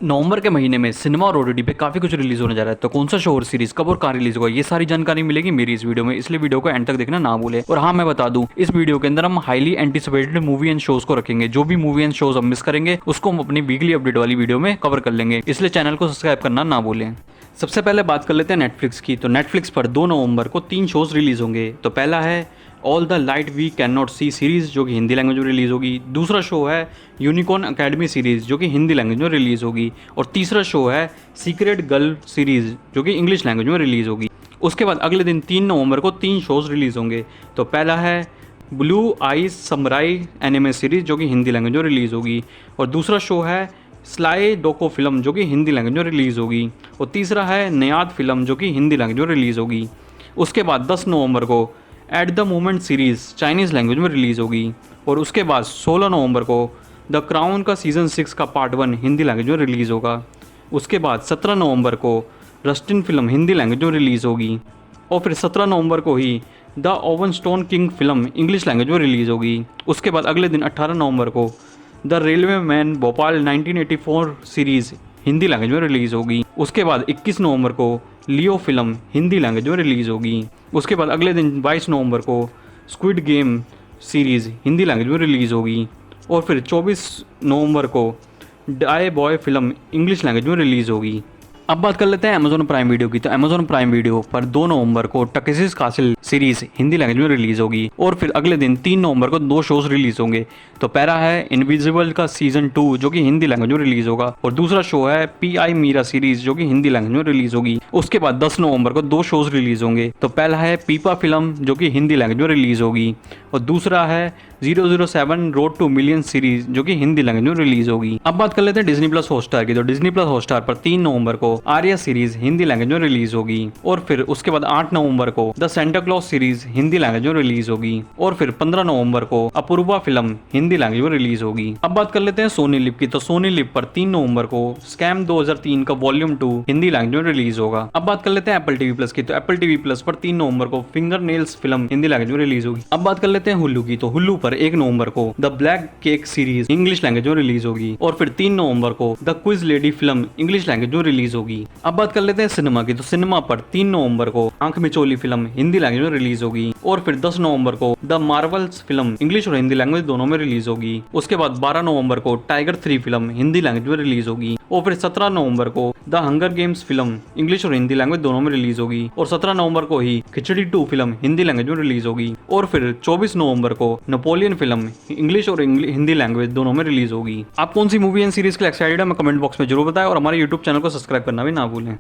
नवंबर के महीने में सिनेमा और ओटीटी पे काफ़ी कुछ रिलीज़ होने जा रहा है। तो कौन सा शो और सीरीज़ कब और कहाँ रिलीज़ होगा, ये सारी जानकारी मिलेगी मेरी इस वीडियो में, इसलिए वीडियो को एंड तक देखना ना भूलें। और हाँ, मैं बता दूं, इस वीडियो के अंदर हम highly anticipated movie and shows को रखेंगे। जो भी मूवी एंड शोज़ हम मिस करेंगे उसको हम अपनी वीकली अपडेट वाली वीडियो में कवर कर लेंगे, इसलिए चैनल को सब्सक्राइब करना ना भूलें। सबसे पहले बात कर लेते हैं नेटफ्लिक्स की। तो नेटफ्लिक्स पर 2 नवंबर को 3 शोज़ रिलीज़ होंगे। तो पहला है all the light we can not see series, जो कि हिंदी लैंग्वेज में रिलीज़ होगी। दूसरा शो है यूनिकॉर्न अकेडमी सीरीज़, जो कि हिंदी लैंग्वेज में रिलीज़ होगी। और तीसरा शो है सीक्रेट गर्ल सीरीज़, जो कि इंग्लिश लैंग्वेज में रिलीज़ होगी। उसके बाद अगले दिन 3 नवंबर को 3 शोज़ रिलीज़ होंगे। तो पहला है blue eyes samurai anime series, जो कि हिंदी लैंग्वेज में रिलीज़ होगी। और दूसरा शो है स्लाई डोको फिल्म, जो कि हिंदी लैंग्वेज में रिलीज़ होगी। और तीसरा है नयाद फिल्म, जो कि हिंदी लैंग्वेज में रिलीज़ होगी। उसके बाद 10 नवंबर को at the moment series Chinese language में रिलीज़ होगी। और उसके बाद 16 नवंबर को द क्राउन का सीज़न 6 का पार्ट 1 हिंदी लैंग्वेज में रिलीज़ होगा। उसके बाद 17 नवंबर को रस्टिन फिल्म हिंदी लैंग्वेज में रिलीज़ होगी। और फिर 17 नवंबर को ही the oven stone king film English language में रिलीज़ होगी। उसके बाद अगले दिन 18 नवंबर को the railway men Bhopal 1984 series Hindi language में रिलीज़ होगी। उसके बाद 21 नवंबर को लियो फिल्म हिंदी लैंग्वेज में रिलीज़ होगी। उसके बाद अगले दिन 22 नवंबर को squid game series Hindi language में रिलीज़ होगी। और फिर 24 नवंबर को डाई बॉय फिल्म इंग्लिश लैंग्वेज में रिलीज़ होगी। अब बात कर लेते हैं अमेजोन प्राइम वीडियो की। तो अमेजोन प्राइम वीडियो पर 2 नवंबर को टकेसिस कासिल सीरीज हिंदी लैंग्वेज में रिलीज होगी। और फिर अगले दिन 3 नवंबर को 2 शोज रिलीज होंगे। तो पहला है इनविजिबल का सीजन 2, जो कि हिंदी लैंग्वेज में रिलीज होगा। और दूसरा शो है PI मीरा सीरीज, जो कि हिंदी लैंग्वेज में रिलीज होगी। उसके बाद 10 नवंबर को 2 शोज रिलीज होंगे। तो पहला है पीपा फिल्म, जो कि हिंदी लैंग्वेज में रिलीज होगी। और दूसरा है 007 रोड टू मिलियन सीरीज, जो कि हिंदी लैंग्वेज में रिलीज होगी। अब बात कर लेते हैं डिज्नी प्लस हॉटस्टार की। तो डिज्नी प्लस हॉटस्टार पर 3 नवंबर को आर्या सीरीज हिंदी लैंग्वेज में रिलीज होगी। और फिर उसके बाद 8 नवंबर को the Santa Claus series Hindi language में रिलीज होगी। और फिर 15 नवंबर को अपूर्वा फिल्म हिंदी लैंग्वेज में रिलीज होगी। अब बात कर लेते हैं सोनी लिव की। तो सोनी लिव पर 3 नवंबर को स्कैम 2003 का वॉल्यूम 2 हिंदी लैंग्वेज में रिलीज होगा। अब बात कर लेते हैं एप्पल टीवी प्लस की। तो एप्पल टीवी प्लस पर 3 नवंबर को finger nails film Hindi language में रिलीज होगी। अब बात कर लेते हैं हुल्लू की। तो हुल्लू पर 1 नवंबर को the black cake series English language में रिलीज होगी। और फिर 3 नवंबर को the quiz lady film English language में रिलीज होगी। अब बात कर लेते हैं सिनेमा की। तो सिनेमा पर 3 नवंबर को आंख मिचोली फिल्म हिंदी लैंग्वेज में रिलीज होगी। और फिर 10 नवंबर को द मार्वल्स फिल्म इंग्लिश और हिंदी लैंग्वेज दोनों में रिलीज होगी। उसके बाद 12 नवंबर को टाइगर 3 फिल्म हिंदी लैंग्वेज में रिलीज होगी। और फिर 17 नवंबर को the hunger games film English और हिंदी लैंग्वेज दोनों में रिलीज होगी। और 17 नवंबर को ही खिचड़ी 2 फिल्म हिंदी लैंग्वेज में रिलीज होगी। और फिर 24 नवंबर को नेपोलियन फिल्म इंग्लिश और हिंदी लैंग्वेज दोनों में रिलीज होगी। आप कौन सी मूवी एंड सीरीज के लिए एक्साइटेड है, मैं कमेंट बॉक्स में जरूर बताएं। और हमारे यूट्यूब चैनल को सब्सक्राइब करना भी ना भूलें।